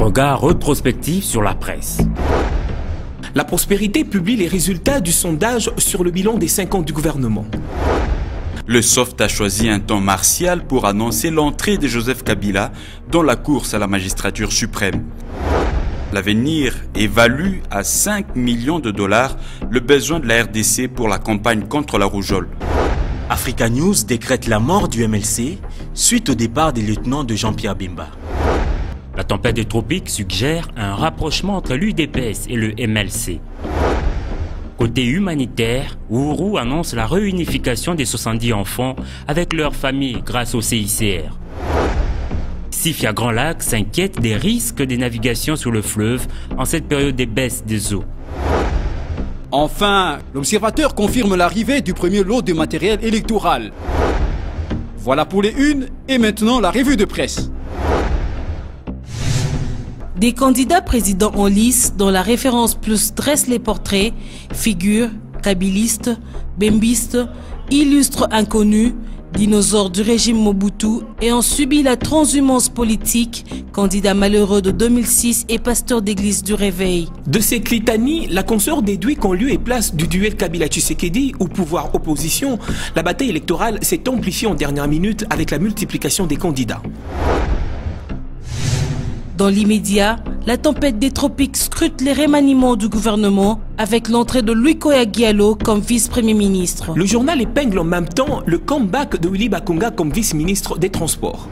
regard rétrospectif sur la presse. La Prospérité publie les résultats du sondage sur le bilan des 5 ans du gouvernement. Le Soft a choisi un temps martial pour annoncer l'entrée de Joseph Kabila dans la course à la magistrature suprême. L'Avenir évalue à 5 millions de dollars le besoin de la RDC pour la campagne contre la rougeole. Africa News décrète la mort du MLC suite au départ des lieutenants de Jean-Pierre Bemba. La tempête des tropiques suggère un rapprochement entre l'UDPS et le MLC. Côté humanitaire, Uhuru annonce la réunification des 70 enfants avec leurs familles grâce au CICR. Sifia Grand Lac s'inquiète des risques des navigations sur le fleuve en cette période des baisses des eaux. Enfin, l'Observateur confirme l'arrivée du premier lot de matériel électoral. Voilà pour les unes et maintenant la revue de presse. Des candidats présidents en lice dont la référence plus dresse les portraits, figurent kabilistes, bembistes, illustres inconnus, dinosaures du régime Mobutu ayant subi la transhumance politique, candidat malheureux de 2006 et pasteur d'église du Réveil. De cette litanie, la consort déduit qu'en lieu et place du duel Kabila-Tshisekedi au pouvoir-opposition, la bataille électorale s'est amplifiée en dernière minute avec la multiplication des candidats. Dans l'immédiat, la tempête des tropiques scrute les remaniements du gouvernement avec l'entrée de Louis Koya Diallo comme vice-premier ministre. Le journal épingle en même temps le comeback de Willy Bakonga comme vice-ministre des Transports.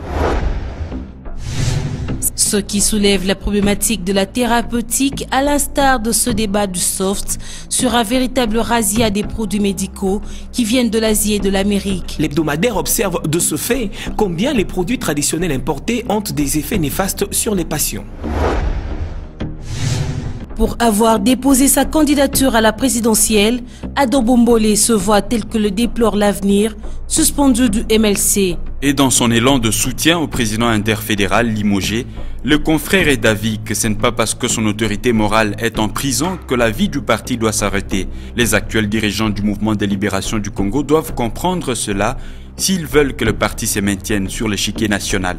Ce qui soulève la problématique de la thérapeutique à l'instar de ce débat du Soft sur un véritable razzia des produits médicaux qui viennent de l'Asie et de l'Amérique. L'hebdomadaire observe de ce fait combien les produits traditionnels importés ont des effets néfastes sur les patients. Pour avoir déposé sa candidature à la présidentielle, Adam Bombolé se voit tel que le déplore l'Avenir, suspendu du MLC. Et dans son élan de soutien au président interfédéral limogé, le confrère est d'avis que ce n'est pas parce que son autorité morale est en prison que la vie du parti doit s'arrêter. Les actuels dirigeants du mouvement de libération du Congo doivent comprendre cela s'ils veulent que le parti se maintienne sur l'échiquier national.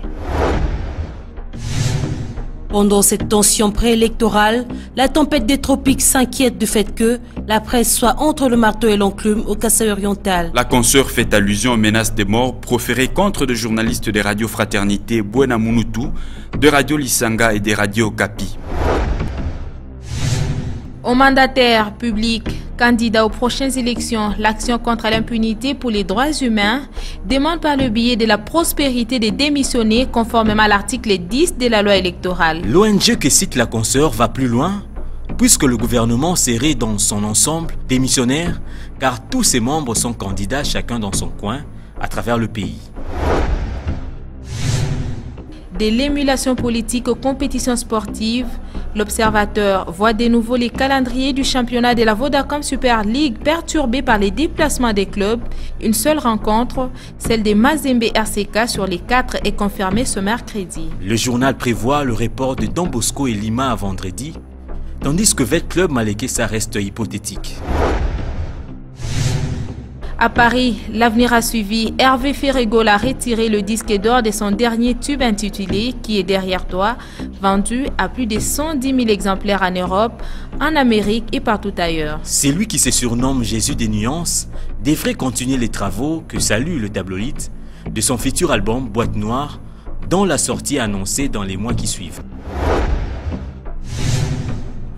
Pendant cette tension préélectorale, la tempête des tropiques s'inquiète du fait que la presse soit entre le marteau et l'enclume au Kasaï-Oriental. La consoeur fait allusion aux menaces de mort proférées contre des journalistes des radios Fraternité Buena Munutu, de Radio Lisanga et des radios Okapi. Aux mandataires publics candidats aux prochaines élections, l'Action contre l'impunité pour les droits humains demande par le biais de la prospérité de démissionner conformément à l'article 10 de la loi électorale. L'ONG que cite la consoeur va plus loin, puisque le gouvernement serait dans son ensemble démissionnaire, car tous ses membres sont candidats chacun dans son coin à travers le pays. De l'émulation politique aux compétitions sportives, l'Observateur voit de nouveau les calendriers du championnat de la Vodacom Super League perturbés par les déplacements des clubs. Une seule rencontre, celle des Mazembe RCK sur les 4, est confirmée ce mercredi. Le journal prévoit le report de Don Bosco et Lima à vendredi, tandis que Vet Club Malekesa reste hypothétique. À Paris, l'Avenir a suivi. Hervé Ferrégol a retiré le disque d'or de son dernier tube intitulé « Qui est derrière toi », vendu à plus de 110 000 exemplaires en Europe, en Amérique et partout ailleurs. C'est lui qui se surnomme Jésus des nuances, devrait continuer les travaux que salue le tabloïd de son futur album Boîte Noire, dont la sortie est annoncée dans les mois qui suivent.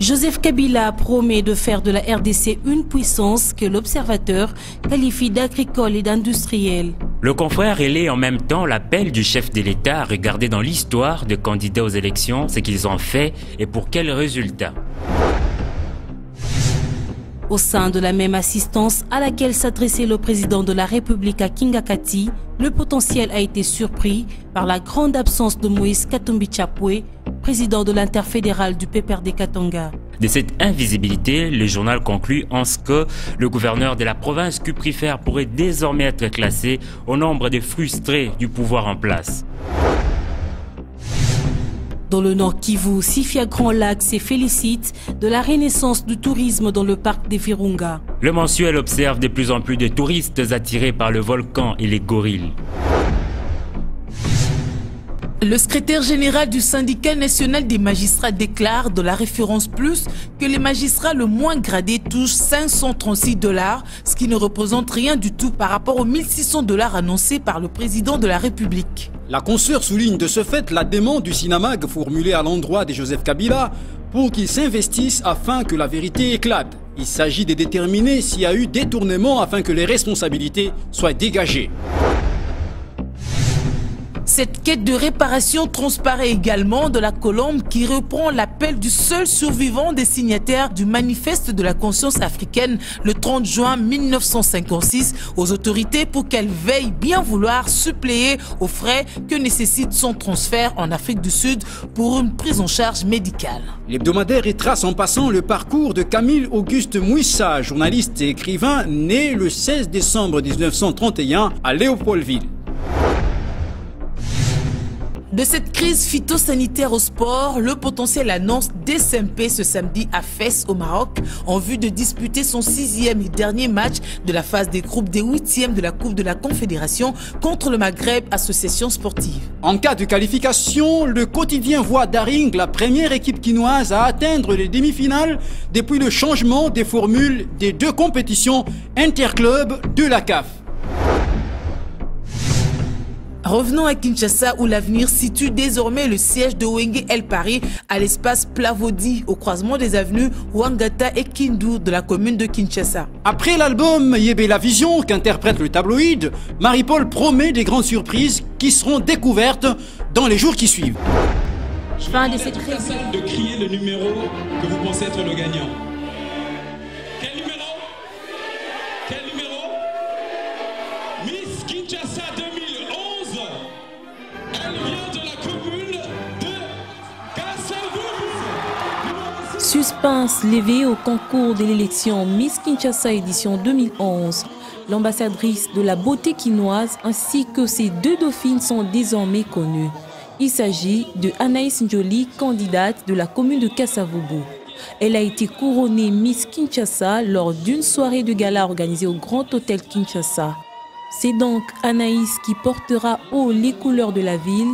Joseph Kabila promet de faire de la RDC une puissance que l'Observateur qualifie d'agricole et d'industrielle. Le confrère relaie en même temps l'appel du chef de l'État à regarder dans l'histoire des candidats aux élections ce qu'ils ont fait et pour quels résultats. Au sein de la même assistance à laquelle s'adressait le président de la République à Kingakati, le potentiel a été surpris par la grande absence de Moïse Katumbi Chapwe, président de l'interfédéral du PPRD Katanga. De cette invisibilité, le journal conclut en ce que le gouverneur de la province cuprifère pourrait désormais être classé au nombre des frustrés du pouvoir en place. Dans le Nord Kivu, Sifia Grand Lac se félicite de la renaissance du tourisme dans le parc des Virunga. Le mensuel observe de plus en plus de touristes attirés par le volcan et les gorilles. Le secrétaire général du syndicat national des magistrats déclare dans la référence plus que les magistrats le moins gradés touchent $536, ce qui ne représente rien du tout par rapport aux $1600 annoncés par le président de la République. La consoeur souligne de ce fait la demande du SINAMAG formulée à l'endroit de Joseph Kabila pour qu'il s'investisse afin que la vérité éclate. Il s'agit de déterminer s'il y a eu détournement afin que les responsabilités soient dégagées. Cette quête de réparation transparaît également de la colombe qui reprend l'appel du seul survivant des signataires du manifeste de la conscience africaine le 30 juin 1956 aux autorités pour qu'elles veillent bien vouloir suppléer aux frais que nécessite son transfert en Afrique du Sud pour une prise en charge médicale. L'hebdomadaire retrace en passant le parcours de Camille Auguste Mouissa, journaliste et écrivain né le 16 décembre 1931 à Léopoldville. De cette crise phytosanitaire au sport, le potentiel annonce des SMP ce samedi à Fès au Maroc en vue de disputer son 6e et dernier match de la phase des groupes des 8e de la Coupe de la Confédération contre le Maghreb Association Sportive. En cas de qualification, le quotidien voit Daring la première équipe quinoise à atteindre les demi-finales depuis le changement des formules des deux compétitions interclubs de la CAF. Revenons à Kinshasa où l'avenir situe désormais le siège de Wenge El Paris à l'espace Plavodi au croisement des avenues Wangata et Kindu de la commune de Kinshasa. Après l'album Yébé la Vision qu'interprète le tabloïd, Marie-Paul promet des grandes surprises qui seront découvertes dans les jours qui suivent. Je fais un des secrets. De crier le numéro que vous pensez être le gagnant. Quel numéro? Quel numéro? Miss Kinshasa 2011. Elle vient de la commune de Kassavubu. Suspense levé au concours de l'élection Miss Kinshasa édition 2011. L'ambassadrice de la beauté quinoise ainsi que ses deux dauphines sont désormais connues. Il s'agit de Anaïs Njoli, candidate de la commune de Kassavubu. Elle a été couronnée Miss Kinshasa lors d'une soirée de gala organisée au Grand Hôtel Kinshasa. C'est donc Anaïs qui portera haut les couleurs de la ville,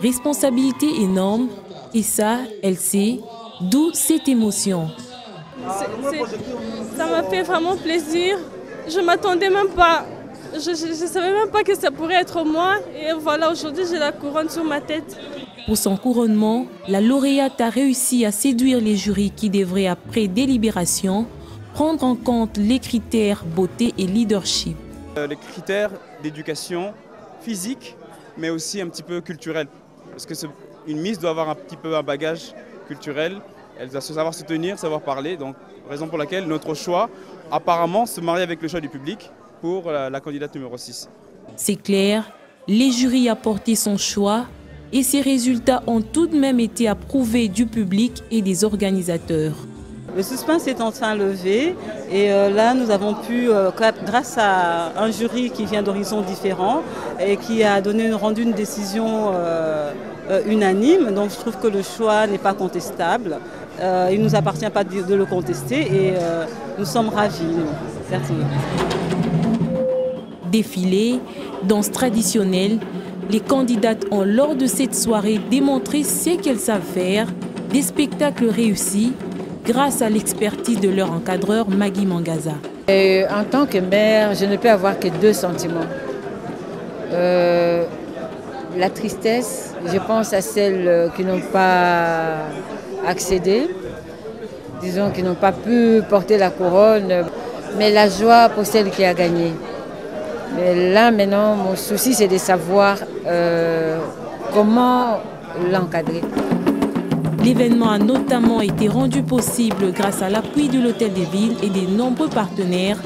responsabilité énorme, et ça, elle sait, d'où cette émotion. Ça m'a fait vraiment plaisir, je ne m'attendais même pas, je ne savais même pas que ça pourrait être moi, et voilà, aujourd'hui j'ai la couronne sur ma tête. Pour son couronnement, la lauréate a réussi à séduire les jurys qui devraient, après délibération, prendre en compte les critères beauté et leadership. Les critères d'éducation physique, mais aussi un petit peu culturel. Parce que une Miss doit avoir un petit peu un bagage culturel, elle doit savoir se tenir, savoir parler. Donc, raison pour laquelle notre choix, apparemment, se marie avec le choix du public pour la candidate numéro 6. C'est clair, les jurys ont porté son choix et ces résultats ont tout de même été approuvés du public et des organisateurs. Le suspense est en train de lever et là nous avons pu, grâce à un jury qui vient d'horizons différents et qui a rendu une décision unanime, donc je trouve que le choix n'est pas contestable. Il ne nous appartient pas de le contester et nous sommes ravis, nous. Défilé, danse traditionnelle, les candidates ont lors de cette soirée démontré ce qu'elles savent faire, des spectacles réussis, grâce à l'expertise de leur encadreur Maggie Mangaza. En tant que mère, je ne peux avoir que deux sentiments. La tristesse, je pense à celles qui n'ont pas accédé, disons qui n'ont pas pu porter la couronne, mais la joie pour celle qui a gagné. Mais là maintenant, mon souci c'est de savoir comment l'encadrer. L'événement a notamment été rendu possible grâce à l'appui de l'Hôtel des Villes et des nombreux partenaires.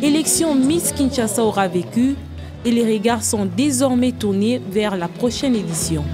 L'élection Miss Kinshasa aura vécu et les regards sont désormais tournés vers la prochaine édition.